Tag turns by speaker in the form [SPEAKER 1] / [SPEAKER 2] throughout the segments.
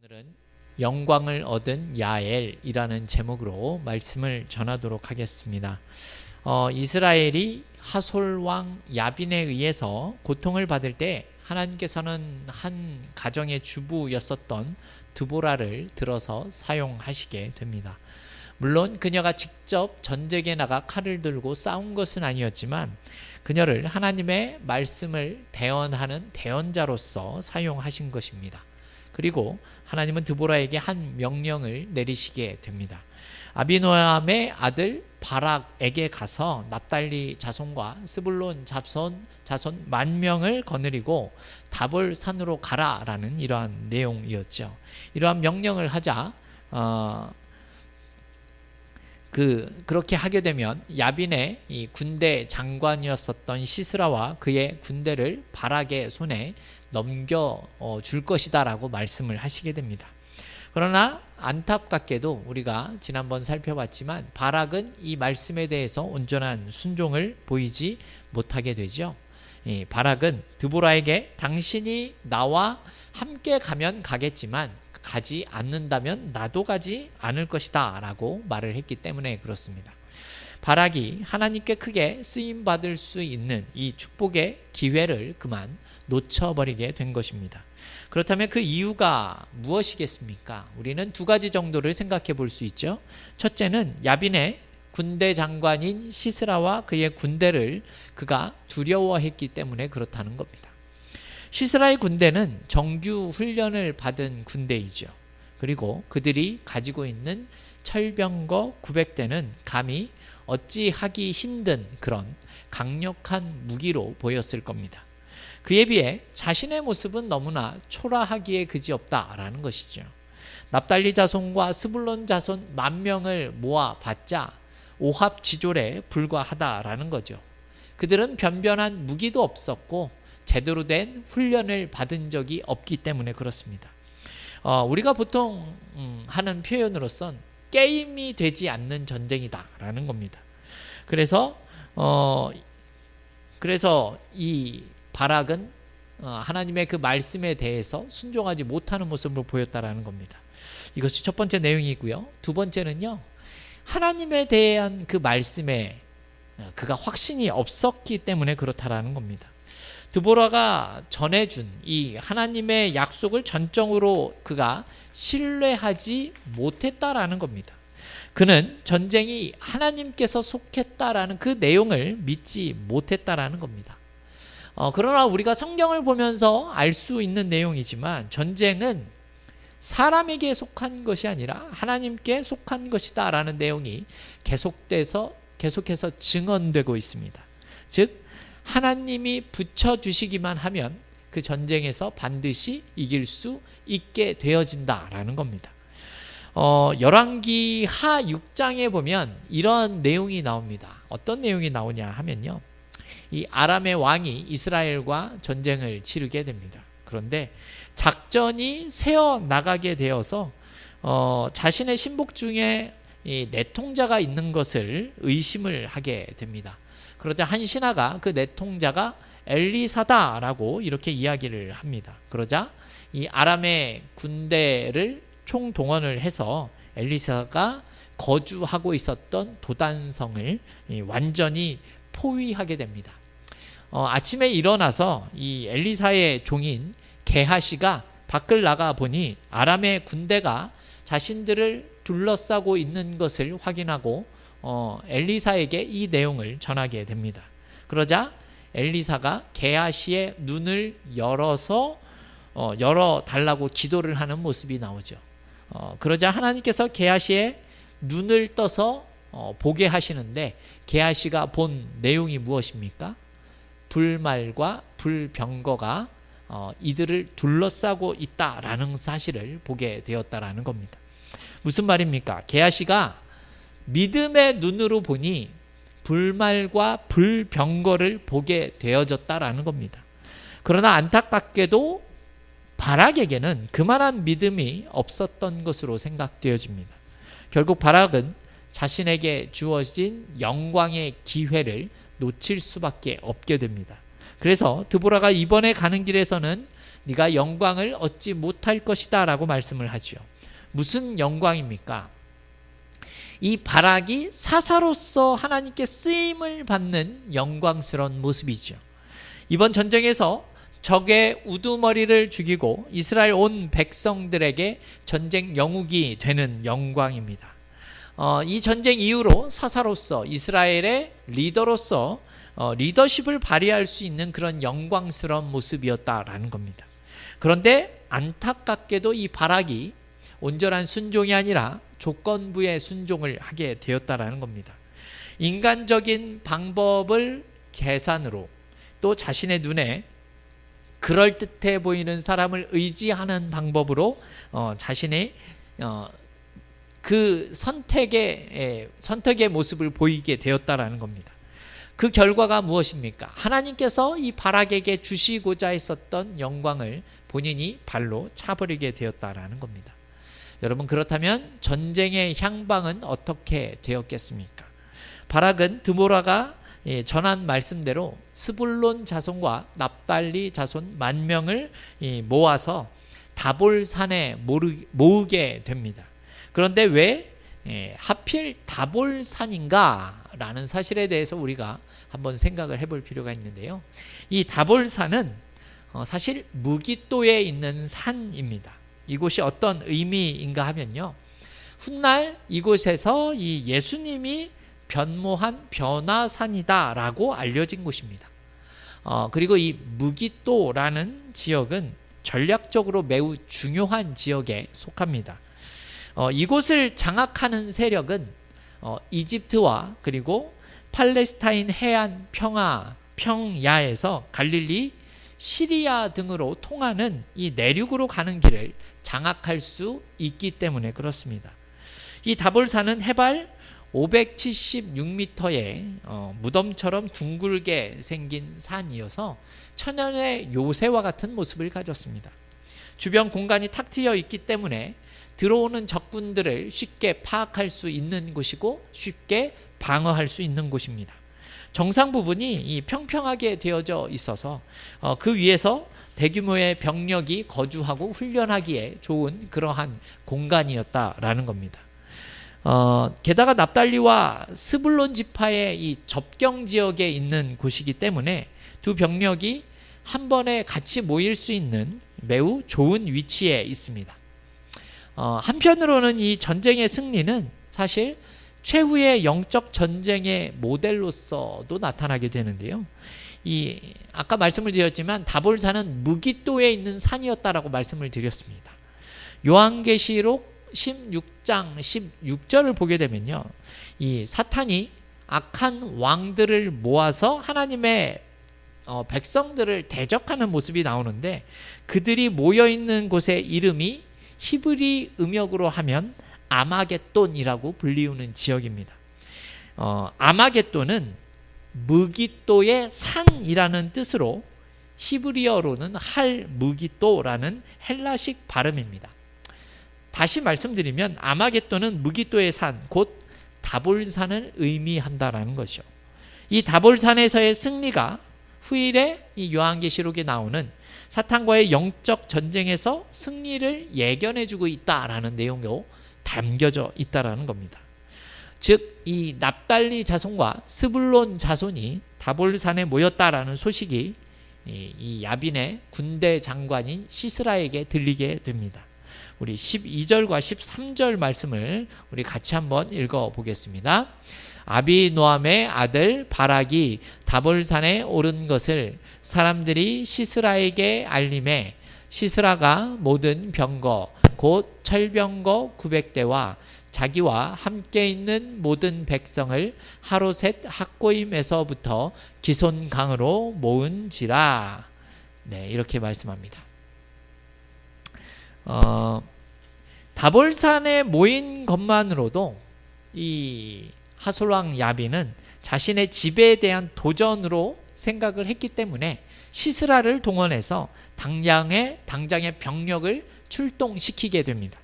[SPEAKER 1] 오늘은 영광을 얻은 야엘이라는 제목으로 말씀을 전하도록 하겠습니다. 이스라엘이 하솔 왕 야빈에 의해서 고통을 받을 때 하나님께서는 한 가정의 주부였었던 드보라를 들어서 사용하시게 됩니다. 물론 그녀가 직접 전쟁에 나가 칼을 들고 싸운 것은 아니었지만 그녀를 하나님의 말씀을 대언하는 대언자로서 사용하신 것입니다. 그리고 하나님은 드보라에게 한 명령을 내리시게 됩니다. 아비노함의 아들 바락에게 가서 납달리 자손과 스불론 자손 10,000명을 거느리고 다볼 산으로 가라라는 이러한 내용이었죠. 이러한 명령을 하자 그렇게 하게 되면 야빈의 이 군대 장관이었었던 시스라와 그의 군대를 바락의 손에 넘겨 줄 것이다 라고 말씀을 하시게 됩니다. 그러나 안타깝게도 우리가 지난번 살펴봤지만 바락은 이 말씀에 대해서 온전한 순종을 보이지 못하게 되죠. 바락은 드보라에게 당신이 나와 함께 가면 가겠지만 가지 않는다면 나도 가지 않을 것이다 라고 말을 했기 때문에 그렇습니다. 바락이 하나님께 크게 쓰임받을 수 있는 이 축복의 기회를 그만 놓쳐버리게 된 것입니다. 그렇다면 그 이유가 무엇이겠습니까? 우리는 두 가지 정도를 생각해 볼 수 있죠. 첫째는 야빈의 군대 장관인 시스라와 그의 군대를 그가 두려워했기 때문에 그렇다는 겁니다. 시스라의 군대는 정규 훈련을 받은 군대이죠. 그리고 그들이 가지고 있는 철병거 900대는 감히 어찌하기 힘든 그런 강력한 무기로 보였을 겁니다. 그에 비해 자신의 모습은 너무나 초라하기에 그지없다라는 것이죠. 납달리 자손과 스불론 자손 10,000명을 모아봤자 오합지졸에 불과하다라는 거죠. 그들은 변변한 무기도 없었고 제대로 된 훈련을 받은 적이 없기 때문에 그렇습니다. 우리가 보통 하는 표현으로선 게임이 되지 않는 전쟁이다라는 겁니다. 그래서 이 바락은 하나님의 그 말씀에 대해서 순종하지 못하는 모습을 보였다라는 겁니다. 이것이 첫 번째 내용이고요. 두 번째는요, 하나님에 대한 그 말씀에 그가 확신이 없었기 때문에 그렇다라는 겁니다. 드보라가 전해준 이 하나님의 약속을 전적으로 그가 신뢰하지 못했다라는 겁니다. 그는 전쟁이 하나님께서 속했다라는 그 내용을 믿지 못했다라는 겁니다. 그러나 우리가 성경을 보면서 알 수 있는 내용이지만 전쟁은 사람에게 속한 것이 아니라 하나님께 속한 것이다 라는 내용이 계속해서 증언되고 있습니다. 즉 하나님이 붙여주시기만 하면 그 전쟁에서 반드시 이길 수 있게 되어진다라는 겁니다. 열왕기 하 6장에 보면 이런 내용이 나옵니다. 어떤 내용이 나오냐 하면요, 이 아람의 왕이 이스라엘과 전쟁을 치르게 됩니다. 그런데 작전이 새어나가게 되어서 자신의 신복 중에 이 내통자가 있는 것을 의심을 하게 됩니다. 그러자 한 신하가 그 내통자가 엘리사다라고 이렇게 이야기를 합니다. 그러자 이 아람의 군대를 총동원을 해서 엘리사가 거주하고 있었던 도단성을 완전히 포위하게 됩니다. 아침에 일어나서 이 엘리사의 종인 게하시가 밖을 나가 보니 아람의 군대가 자신들을 둘러싸고 있는 것을 확인하고 엘리사에게 이 내용을 전하게 됩니다. 그러자 엘리사가 게하시의 눈을 열어달라고 기도를 하는 모습이 나오죠. 그러자 하나님께서 게하시의 눈을 떠서 보게 하시는데 게하시가 본 내용이 무엇입니까? 불말과 불병거가 이들을 둘러싸고 있다라는 사실을 보게 되었다라는 겁니다. 무슨 말입니까? 게하시가 믿음의 눈으로 보니 불말과 불병거를 보게 되어졌다라는 겁니다. 그러나 안타깝게도 바락에게는 그만한 믿음이 없었던 것으로 생각되어집니다. 결국 바락은 자신에게 주어진 영광의 기회를 놓칠 수밖에 없게 됩니다. 그래서 드보라가 이번에 가는 길에서는 네가 영광을 얻지 못할 것이다 라고 말씀을 하죠. 무슨 영광입니까? 이 바락이 사사로서 하나님께 쓰임을 받는 영광스러운 모습이죠. 이번 전쟁에서 적의 우두머리를 죽이고 이스라엘 온 백성들에게 전쟁 영웅이 되는 영광입니다. 이 전쟁 이후로 사사로서 이스라엘의 리더로서 리더십을 발휘할 수 있는 그런 영광스러운 모습이었다라는 겁니다. 그런데 안타깝게도 이 바락이 온전한 순종이 아니라 조건부의 순종을 하게 되었다라는 겁니다. 인간적인 방법을 계산으로 또 자신의 눈에 그럴듯해 보이는 사람을 의지하는 방법으로 자신의 그 선택의 모습을 보이게 되었다라는 겁니다. 그 결과가 무엇입니까? 하나님께서 이 바락에게 주시고자 했었던 영광을 본인이 발로 차버리게 되었다라는 겁니다. 여러분, 그렇다면 전쟁의 향방은 어떻게 되었겠습니까? 바락은 드보라가 전한 말씀대로 스불론 자손과 납달리 자손 10,000명을 모아서 다볼산에 모으게 됩니다. 그런데 왜 하필 다볼산인가 라는 사실에 대해서 우리가 한번 생각을 해볼 필요가 있는데요. 이 다볼산은 사실 무기또에 있는 산입니다. 이곳이 어떤 의미인가 하면요, 훗날 이곳에서 이 예수님이 변모한 변화산이다 라고 알려진 곳입니다. 그리고 이 무기또라는 지역은 전략적으로 매우 중요한 지역에 속합니다. 이곳을 장악하는 세력은 이집트와 그리고 팔레스타인 해안 평야에서 갈릴리, 시리아 등으로 통하는 이 내륙으로 가는 길을 장악할 수 있기 때문에 그렇습니다. 이 다볼산은 해발 576m의 무덤처럼 둥글게 생긴 산이어서 천연의 요새와 같은 모습을 가졌습니다. 주변 공간이 탁 트여 있기 때문에 들어오는 적군들을 쉽게 파악할 수 있는 곳이고 쉽게 방어할 수 있는 곳입니다. 정상 부분이 평평하게 되어져 있어서 그 위에서 대규모의 병력이 거주하고 훈련하기에 좋은 그러한 공간이었다라는 겁니다. 게다가 납달리와 스불론 지파의 이 접경 지역에 있는 곳이기 때문에 두 병력이 한 번에 같이 모일 수 있는 매우 좋은 위치에 있습니다. 한편으로는 이 전쟁의 승리는 사실 최후의 영적 전쟁의 모델로서도 나타나게 되는데요. 아까 말씀을 드렸지만 다볼산은 무기또에 있는 산이었다라고 말씀을 드렸습니다. 요한계시록 16장 16절을 보게 되면요, 이 사탄이 악한 왕들을 모아서 하나님의 백성들을 대적하는 모습이 나오는데, 그들이 모여있는 곳의 이름이 히브리 음역으로 하면 아마겟돈이라고 불리우는 지역입니다. 아마겟돈은 무기또의 산이라는 뜻으로 히브리어로는 할 무기또라는 헬라식 발음입니다. 다시 말씀드리면 아마겟돈은 무기또의 산, 곧 다볼산을 의미한다라는 것이죠. 이 다볼산에서의 승리가 후일에 이 요한계시록에 나오는 사탄과의 영적 전쟁에서 승리를 예견해주고 있다라는 내용도 담겨져 있다라는 겁니다. 즉, 이 납달리 자손과 스불론 자손이 다볼산에 모였다라는 소식이 이 야빈의 군대 장관인 시스라에게 들리게 됩니다. 우리 12절과 13절 말씀을 우리 같이 한번 읽어보겠습니다. 아비노함의 아들 바락이 다볼산에 오른 것을 사람들이 시스라에게 알림해 시스라가 모든 병거 곧 철병거 900대와 자기와 함께 있는 모든 백성을 하로셋 학고임에서부터 기손강으로 모은지라. 네, 이렇게 말씀합니다. 다볼산에 모인 것만으로도 이 하솔왕 야빈은 자신의 지배에 대한 도전으로 생각을 했기 때문에 시스라를 동원해서 당장의 병력을 출동시키게 됩니다.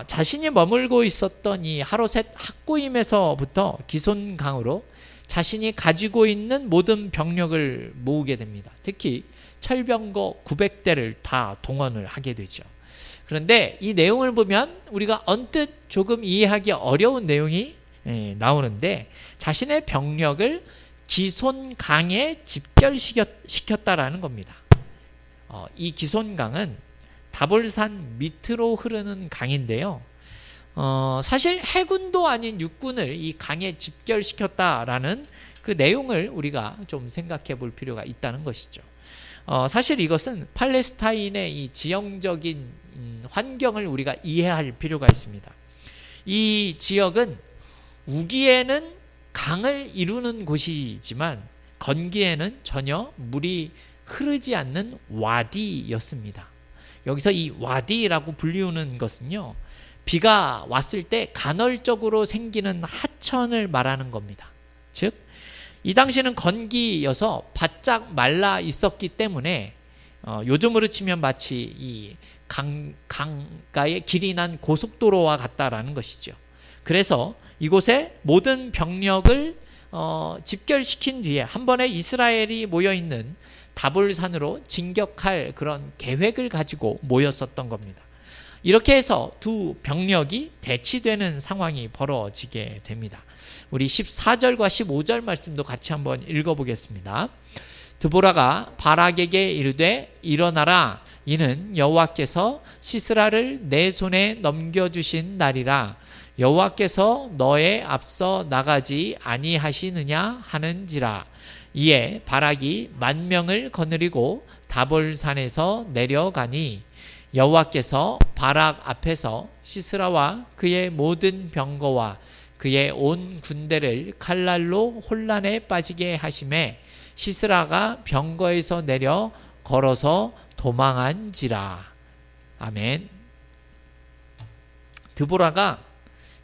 [SPEAKER 1] 자신이 머물고 있었던 이 하로셋 학고임에서부터 기손강으로 자신이 가지고 있는 모든 병력을 모으게 됩니다. 특히 철병거 900대를 다 동원을 하게 되죠. 그런데 이 내용을 보면 우리가 언뜻 조금 이해하기 어려운 내용이 나오는데, 자신의 병력을 기손강에 집결시켰다라는 겁니다. 이 기손강은 다볼산 밑으로 흐르는 강인데요. 사실 해군도 아닌 육군을 이 강에 집결시켰다라는 그 내용을 우리가 좀 생각해 볼 필요가 있다는 것이죠. 사실 이것은 팔레스타인의 이 지형적인 환경을 우리가 이해할 필요가 있습니다. 이 지역은 우기에는 강을 이루는 곳이지만 건기에는 전혀 물이 흐르지 않는 와디였습니다. 여기서 이 와디라고 불리우는 것은요, 비가 왔을 때 간헐적으로 생기는 하천을 말하는 겁니다. 즉, 이 당시는 건기여서 바짝 말라 있었기 때문에 요즘으로 치면 마치 이 강가에 길이 난 고속도로와 같다라는 것이죠. 그래서 이곳에 모든 병력을 집결시킨 뒤에 한 번에 이스라엘이 모여있는 다볼산으로 진격할 그런 계획을 가지고 모였었던 겁니다. 이렇게 해서 두 병력이 대치되는 상황이 벌어지게 됩니다. 우리 14절과 15절 말씀도 같이 한번 읽어보겠습니다. 드보라가 바락에게 이르되 일어나라, 이는 여호와께서 시스라를 내 손에 넘겨주신 날이라. 여호와께서 너의 앞서 나가지 아니하시느냐 하는지라. 이에 바락이 10,000명을 거느리고 다볼산에서 내려가니 여호와께서 바락 앞에서 시스라와 그의 모든 병거와 그의 온 군대를 칼날로 혼란에 빠지게 하심에 시스라가 병거에서 내려 걸어서 도망한지라. 아멘. 드보라가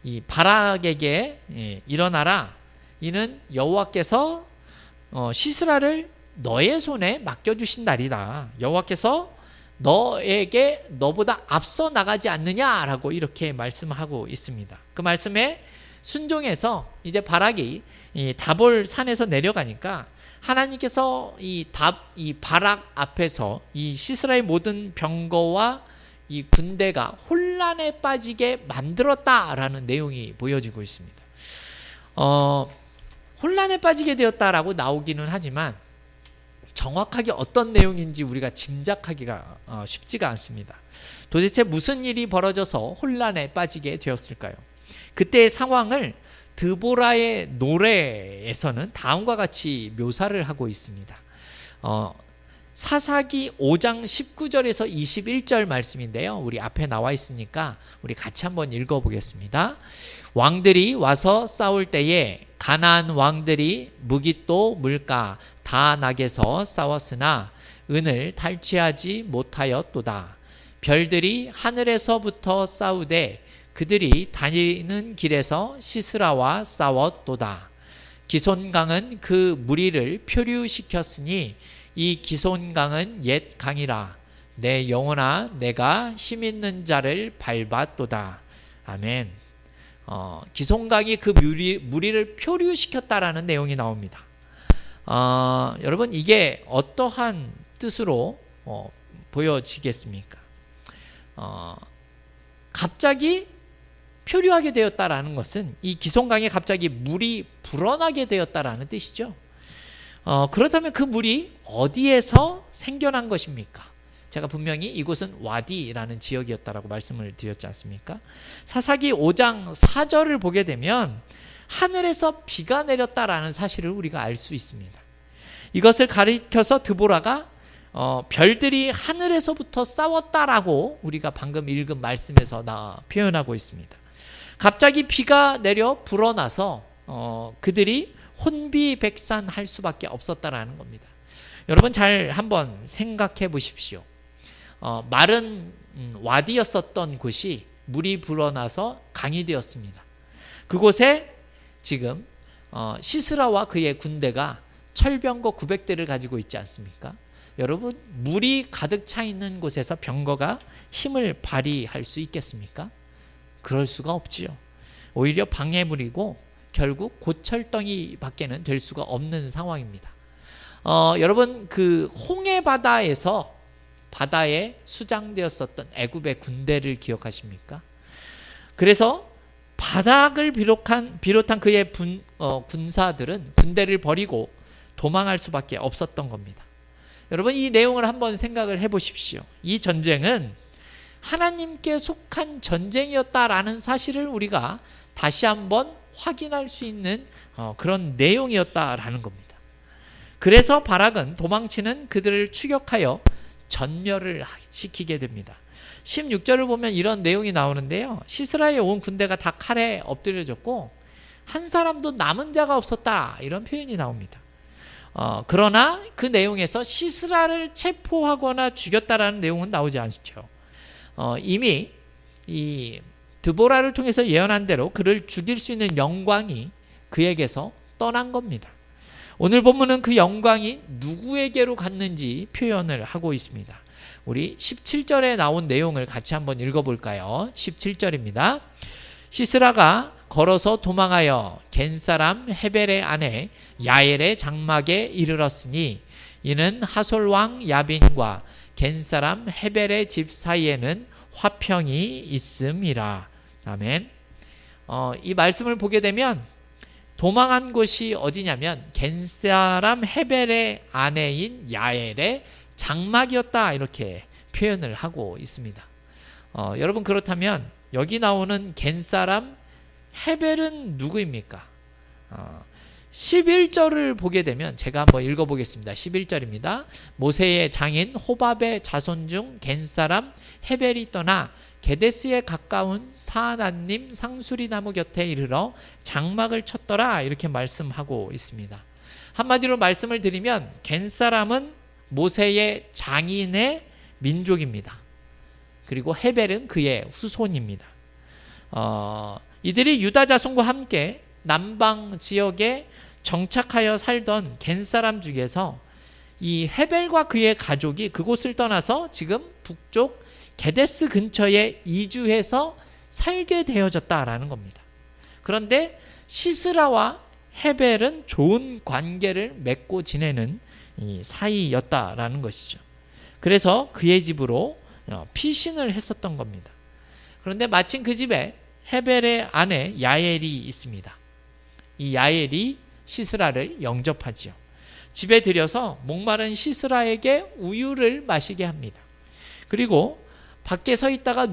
[SPEAKER 1] 이 바락에게 일어나라, 이는 여호와께서 시스라를 너의 손에 맡겨주신 날이다. 여호와께서 너에게 너보다 앞서 나가지 않느냐라고 이렇게 말씀하고 있습니다. 그 말씀에 순종해서 이제 바락이 이 다볼 산에서 내려가니까 하나님께서 이 바락 앞에서 이 시스라의 모든 병거와 이 군대가 혼란에 빠지게 만들었다라는 내용이 보여지고 있습니다. 혼란에 빠지게 되었다라고 나오기는 하지만 정확하게 어떤 내용인지 우리가 짐작하기가 쉽지가 않습니다. 도대체 무슨 일이 벌어져서 혼란에 빠지게 되었을까요? 그때의 상황을 드보라의 노래에서는 다음과 같이 묘사를 하고 있습니다. 사사기 5장 19절에서 21절 말씀인데요. 우리 앞에 나와 있으니까 우리 같이 한번 읽어보겠습니다. 왕들이 와서 싸울 때에 가나안 왕들이 무깃도 물가 다 낙에서 싸웠으나 은을 탈취하지 못하였도다. 별들이 하늘에서부터 싸우되 그들이 다니는 길에서 시스라와 싸웠도다. 기손강은 그 무리를 표류시켰으니 이 기손강은 옛 강이라. 내 영혼아, 내가 힘있는 자를 밟았도다. 아멘. 기손강이 그 무리를 표류시켰다라는 내용이 나옵니다. 여러분, 이게 어떠한 뜻으로 보여지겠습니까? 갑자기 표류하게 되었다라는 것은 이 기손강에 갑자기 물이 불어나게 되었다라는 뜻이죠. 그렇다면 그 물이 어디에서 생겨난 것입니까? 제가 분명히 이곳은 와디라는 지역이었다라고 말씀을 드렸지 않습니까? 사사기 5장 4절을 보게 되면 하늘에서 비가 내렸다라는 사실을 우리가 알 수 있습니다. 이것을 가리켜서 드보라가 별들이 하늘에서부터 싸웠다라고 우리가 방금 읽은 말씀에서 표현하고 있습니다. 갑자기 비가 내려 불어나서 그들이 혼비백산할 수밖에 없었다라는 겁니다. 여러분, 잘 한번 생각해 보십시오. 마른 와디였었던 곳이 물이 불어나서 강이 되었습니다. 그곳에 지금 시스라와 그의 군대가 철병거 900대를 가지고 있지 않습니까? 여러분, 물이 가득 차 있는 곳에서 병거가 힘을 발휘할 수 있겠습니까? 그럴 수가 없지요. 오히려 방해물이고 결국 고철덩이밖에는 될 수가 없는 상황입니다. 여러분 그 홍해 바다에서 바다에 수장되었었던 애굽의 군대를 기억하십니까? 그래서 바락을 비롯한 그의 군사들은 군대를 버리고 도망할 수밖에 없었던 겁니다. 여러분 이 내용을 한번 생각을 해보십시오. 이 전쟁은 하나님께 속한 전쟁이었다라는 사실을 우리가 다시 한번 확인할 수 있는 그런 내용이었다라는 겁니다. 그래서 바락은 도망치는 그들을 추격하여 전멸을 시키게 됩니다. 16절을 보면 이런 내용이 나오는데요. 시스라에 온 군대가 다 칼에 엎드려졌고 한 사람도 남은 자가 없었다, 이런 표현이 나옵니다. 그러나 그 내용에서 시스라를 체포하거나 죽였다라는 내용은 나오지 않죠. 이미 이 드보라를 통해서 예언한 대로 그를 죽일 수 있는 영광이 그에게서 떠난 겁니다. 오늘 본문은 그 영광이 누구에게로 갔는지 표현을 하고 있습니다. 우리 17절에 나온 내용을 같이 한번 읽어볼까요? 17절입니다. 시스라가 걸어서 도망하여 겐사람 헤벨의 아내 야엘의 장막에 이르렀으니 이는 하솔 왕 야빈과 겐사람 헤벨의 집 사이에는 화평이 있음이라. 아멘. 이 말씀을 보게 되면 도망한 곳이 어디냐면 겐사람 헤벨의 아내인 야엘의 장막이었다, 이렇게 표현을 하고 있습니다. 여러분 그렇다면 여기 나오는 겐사람 헤벨은 누구입니까? 11절을 보게 되면 제가 한번 읽어보겠습니다. 11절입니다. 모세의 장인 호밥의 자손 중 겐사람 헤벨이 떠나 게데스에 가까운 사하나님 상수리 나무 곁에 이르러 장막을 쳤더라, 이렇게 말씀하고 있습니다. 한마디로 말씀을 드리면 겐사람은 모세의 장인의 민족입니다. 그리고 헤벨은 그의 후손입니다. 이들이 유다 자손과 함께 남방 지역에 정착하여 살던 겐사람 중에서 이 헤벨과 그의 가족이 그곳을 떠나서 지금 북쪽 게데스 근처에 이주해서 살게 되어졌다라는 겁니다. 그런데 시스라와 헤벨은 좋은 관계를 맺고 지내는 이 사이였다라는 것이죠. 그래서 그의 집으로 피신을 했었던 겁니다. 그런데 마침 그 집에 헤벨의 아내 야엘이 있습니다. 이 야엘이 시스라를 영접하지요. 집에 들여서 목마른 시스라에게 우유를 마시게 합니다. 그리고 밖에 서 있다가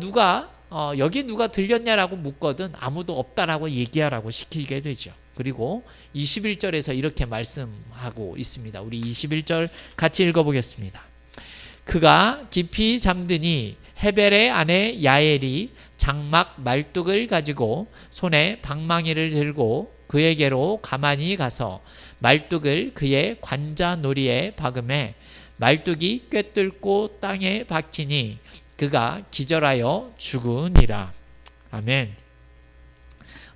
[SPEAKER 1] 여기 누가 들렸냐라고 묻거든 아무도 없다라고 얘기하라고 시키게 되죠. 그리고 21절에서 이렇게 말씀하고 있습니다. 우리 21절 같이 읽어보겠습니다. 그가 깊이 잠드니 헤벨의 아내 야엘이 장막 말뚝을 가지고 손에 방망이를 들고 그에게로 가만히 가서 말뚝을 그의 관자놀이에 박음에 말뚝이 꿰뚫고 땅에 박히니 그가 기절하여 죽으니라. 아멘.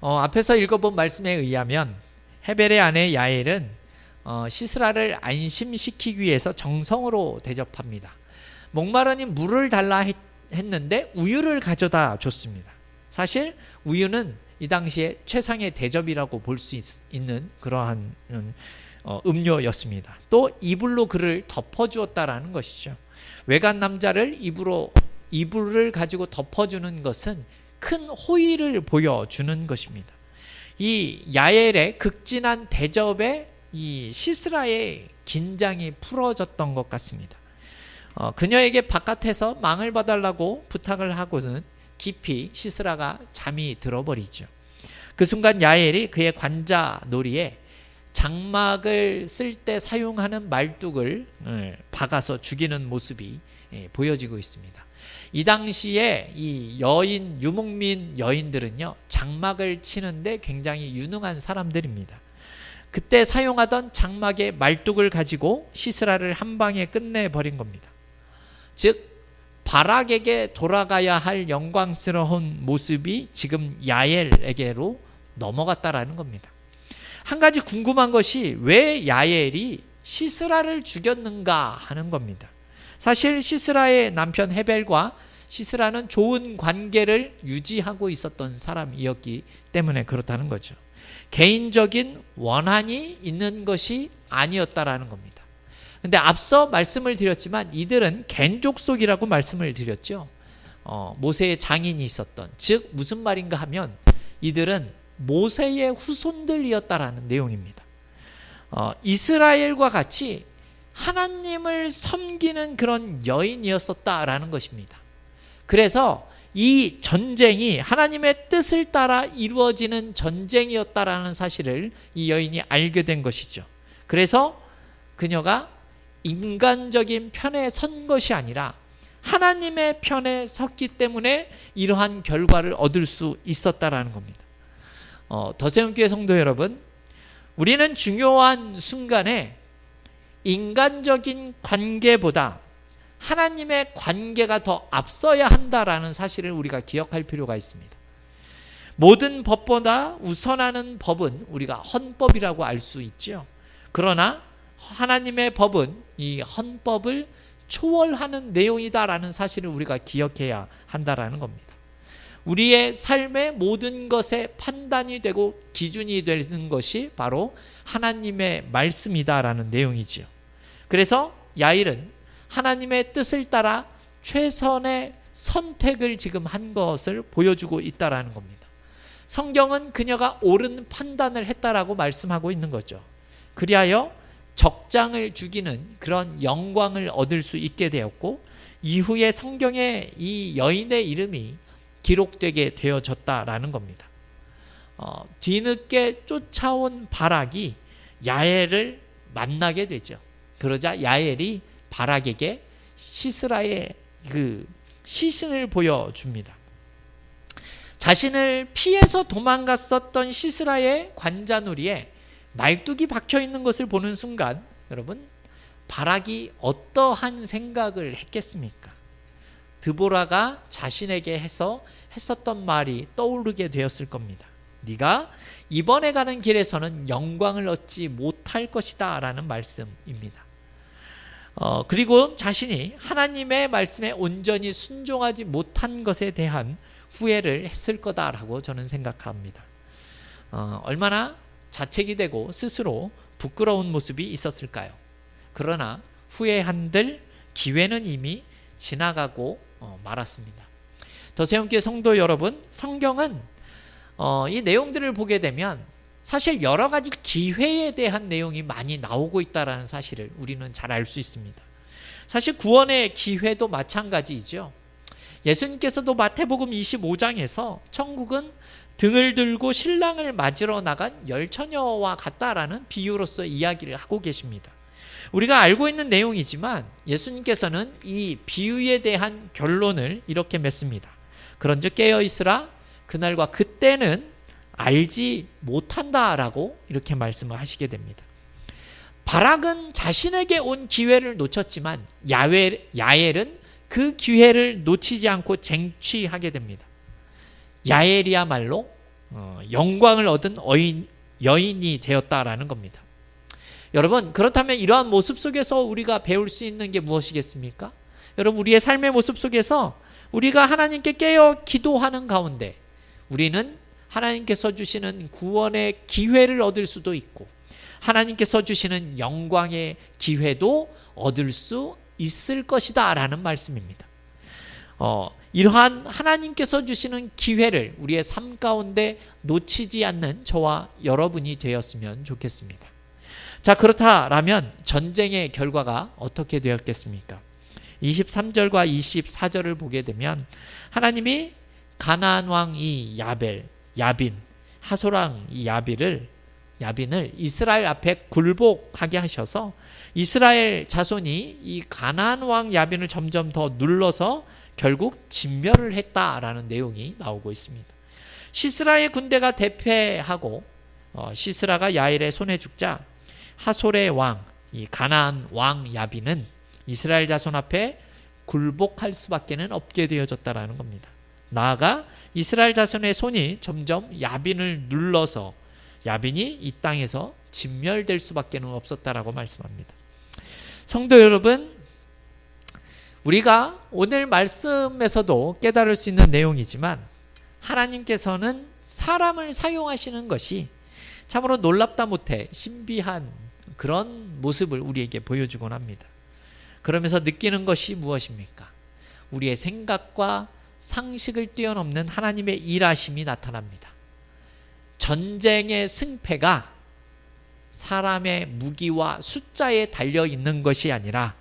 [SPEAKER 1] 앞에서 읽어본 말씀에 의하면 헤벨의 아내 야엘은 시스라를 안심시키기 위해서 정성으로 대접합니다. 목마르니 물을 달라 했는데 우유를 가져다 줬습니다. 사실 우유는 이 당시에 최상의 대접이라고 볼 수 있는 그러한 음료였습니다. 또 이불로 그를 덮어주었다라는 것이죠. 외간 남자를 이불을 가지고 덮어주는 것은 큰 호의를 보여주는 것입니다. 이 야엘의 극진한 대접에 이 시스라의 긴장이 풀어졌던 것 같습니다. 그녀에게 바깥에서 망을 봐달라고 부탁을 하고는 깊이 시스라가 잠이 들어버리죠. 그 순간 야엘이 그의 관자놀이에 장막을 쓸 때 사용하는 말뚝을 박아서 죽이는 모습이 보여지고 있습니다. 이 당시에 이 유목민 여인들은요, 장막을 치는데 굉장히 유능한 사람들입니다. 그때 사용하던 장막의 말뚝을 가지고 시스라를 한 방에 끝내버린 겁니다. 즉 바락에게 돌아가야 할 영광스러운 모습이 지금 야엘에게로 넘어갔다라는 겁니다. 한 가지 궁금한 것이 왜 야엘이 시스라를 죽였는가 하는 겁니다. 사실 시스라의 남편 헤벨과 시스라는 좋은 관계를 유지하고 있었던 사람이었기 때문에 그렇다는 거죠. 개인적인 원한이 있는 것이 아니었다라는 겁니다. 근데 앞서 말씀을 드렸지만 이들은 겐족속이라고 말씀을 드렸죠. 모세의 장인이 있었던, 즉 무슨 말인가 하면 이들은 모세의 후손들이었다라는 내용입니다. 이스라엘과 같이 하나님을 섬기는 그런 여인이었었다라는 것입니다. 그래서 이 전쟁이 하나님의 뜻을 따라 이루어지는 전쟁이었다라는 사실을 이 여인이 알게 된 것이죠. 그래서 그녀가 인간적인 편에 선 것이 아니라 하나님의 편에 섰기 때문에 이러한 결과를 얻을 수 있었다라는 겁니다. 더세움교회 성도 여러분, 우리는 중요한 순간에 인간적인 관계보다 하나님의 관계가 더 앞서야 한다라는 사실을 우리가 기억할 필요가 있습니다. 모든 법보다 우선하는 법은 우리가 헌법이라고 알 수 있죠. 그러나 하나님의 법은 이 헌법을 초월하는 내용이다라는 사실을 우리가 기억해야 한다라는 겁니다. 우리의 삶의 모든 것에 판단이 되고 기준이 되는 것이 바로 하나님의 말씀이다라는 내용이지요. 그래서 야일은 하나님의 뜻을 따라 최선의 선택을 지금 한 것을 보여주고 있다라는 겁니다. 성경은 그녀가 옳은 판단을 했다라고 말씀하고 있는 거죠. 그리하여 적장을 죽이는 그런 영광을 얻을 수 있게 되었고, 이후에 성경에 이 여인의 이름이 기록되게 되어졌다라는 겁니다. 뒤늦게 쫓아온 바락이 야엘을 만나게 되죠. 그러자 야엘이 바락에게 시스라의 그 시신을 보여줍니다. 자신을 피해서 도망갔었던 시스라의 관자놀이에 말뚝이 박혀 있는 것을 보는 순간, 여러분, 바락이 어떠한 생각을 했겠습니까? 드보라가 자신에게 했었던 말이 떠오르게 되었을 겁니다. 네가 이번에 가는 길에서는 영광을 얻지 못할 것이다 라는 말씀입니다. 그리고 자신이 하나님의 말씀에 온전히 순종하지 못한 것에 대한 후회를 했을 거다라고 저는 생각합니다. 얼마나 자책이 되고 스스로 부끄러운 모습이 있었을까요? 그러나 후회한들 기회는 이미 지나가고 말았습니다. 더세움교회 성도 여러분, 성경은 이 내용들을 보게 되면 사실 여러 가지 기회에 대한 내용이 많이 나오고 있다는 사실을 우리는 잘 알 수 있습니다. 사실 구원의 기회도 마찬가지이죠. 예수님께서도 마태복음 25장에서 천국은 등을 들고 신랑을 맞으러 나간 열처녀와 같다라는 비유로서 이야기를 하고 계십니다. 우리가 알고 있는 내용이지만 예수님께서는 이 비유에 대한 결론을 이렇게 맺습니다. 그런즉 깨어있으라, 그날과 그때는 알지 못한다라고 이렇게 말씀을 하시게 됩니다. 바락은 자신에게 온 기회를 놓쳤지만 야엘은 그 기회를 놓치지 않고 쟁취하게 됩니다. 야엘이야말로 영광을 얻은 여인이 되었다라는 겁니다. 여러분, 그렇다면 이러한 모습 속에서 우리가 배울 수 있는 게 무엇이겠습니까? 여러분, 우리의 삶의 모습 속에서 우리가 하나님께 깨어 기도하는 가운데 우리는 하나님께서 주시는 구원의 기회를 얻을 수도 있고 하나님께서 주시는 영광의 기회도 얻을 수 있을 것이다 라는 말씀입니다. 이러한 하나님께서 주시는 기회를 우리의 삶 가운데 놓치지 않는 저와 여러분이 되었으면 좋겠습니다. 자, 그렇다라면 전쟁의 결과가 어떻게 되었겠습니까? 23절과 24절을 보게 되면 하나님이 가나안 왕 이 야빈, 하소랑 이 야빈을 이스라엘 앞에 굴복하게 하셔서 이스라엘 자손이 이 가나안 왕 야빈을 점점 더 눌러서 결국 진멸을 했다라는 내용이 나오고 있습니다. 시스라의 군대가 대패하고 시스라가 야일의 손에 죽자 하솔의 왕, 이 가나안 왕 야빈은 이스라엘 자손 앞에 굴복할 수밖에는 없게 되어졌다라는 겁니다. 나아가 이스라엘 자손의 손이 점점 야빈을 눌러서 야빈이 이 땅에서 진멸될 수밖에 없었다라고 말씀합니다. 성도 여러분, 우리가 오늘 말씀에서도 깨달을 수 있는 내용이지만 하나님께서는 사람을 사용하시는 것이 참으로 놀랍다 못해 신비한 그런 모습을 우리에게 보여주곤 합니다. 그러면서 느끼는 것이 무엇입니까? 우리의 생각과 상식을 뛰어넘는 하나님의 일하심이 나타납니다. 전쟁의 승패가 사람의 무기와 숫자에 달려 있는 것이 아니라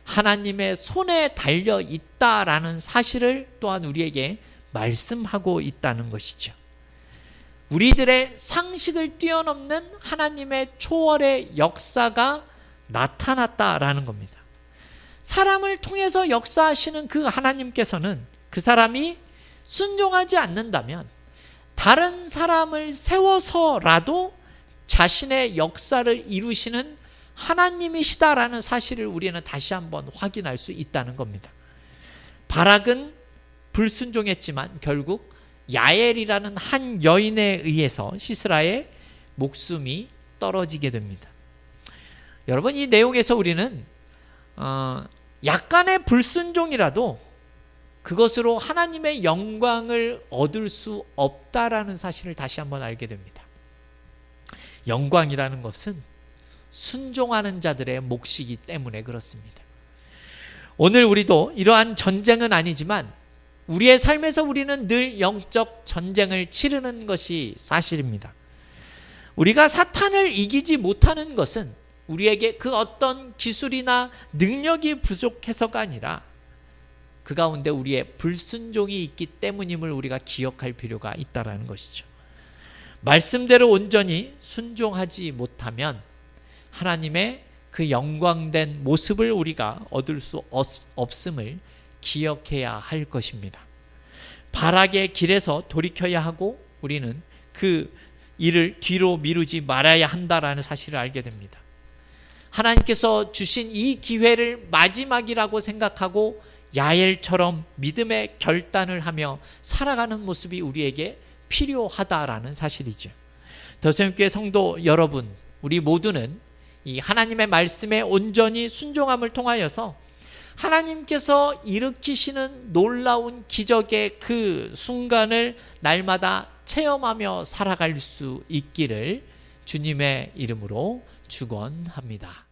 [SPEAKER 1] 하나님의 손에 달려 있다라는 사실을 또한 우리에게 말씀하고 있다는 것이죠. 우리들의 상식을 뛰어넘는 하나님의 초월의 역사가 나타났다라는 겁니다. 사람을 통해서 역사하시는 그 하나님께서는 그 사람이 순종하지 않는다면 다른 사람을 세워서라도 자신의 역사를 이루시는 하나님이시다라는 사실을 우리는 다시 한번 확인할 수 있다는 겁니다. 바락은 불순종했지만 결국 야엘이라는 한 여인에 의해서 시스라의 목숨이 떨어지게 됩니다. 여러분, 이 내용에서 우리는 약간의 불순종이라도 그것으로 하나님의 영광을 얻을 수 없다라는 사실을 다시 한번 알게 됩니다. 영광이라는 것은 순종하는 자들의 몫이기 때문에 그렇습니다. 오늘 우리도 이러한 전쟁은 아니지만 우리의 삶에서 우리는 늘 영적 전쟁을 치르는 것이 사실입니다. 우리가 사탄을 이기지 못하는 것은 우리에게 그 어떤 기술이나 능력이 부족해서가 아니라 그 가운데 우리의 불순종이 있기 때문임을 우리가 기억할 필요가 있다는 것이죠. 말씀대로 온전히 순종하지 못하면 하나님의 그 영광된 모습을 우리가 얻을 수 없음을 기억해야 할 것입니다. 바락의 길에서 돌이켜야 하고 우리는 그 일을 뒤로 미루지 말아야 한다라는 사실을 알게 됩니다. 하나님께서 주신 이 기회를 마지막이라고 생각하고 야엘처럼 믿음의 결단을 하며 살아가는 모습이 우리에게 필요하다라는 사실이죠. 더세움교회 성도 여러분, 우리 모두는 이 하나님의 말씀에 온전히 순종함을 통하여서 하나님께서 일으키시는 놀라운 기적의 그 순간을 날마다 체험하며 살아갈 수 있기를 주님의 이름으로 축원합니다.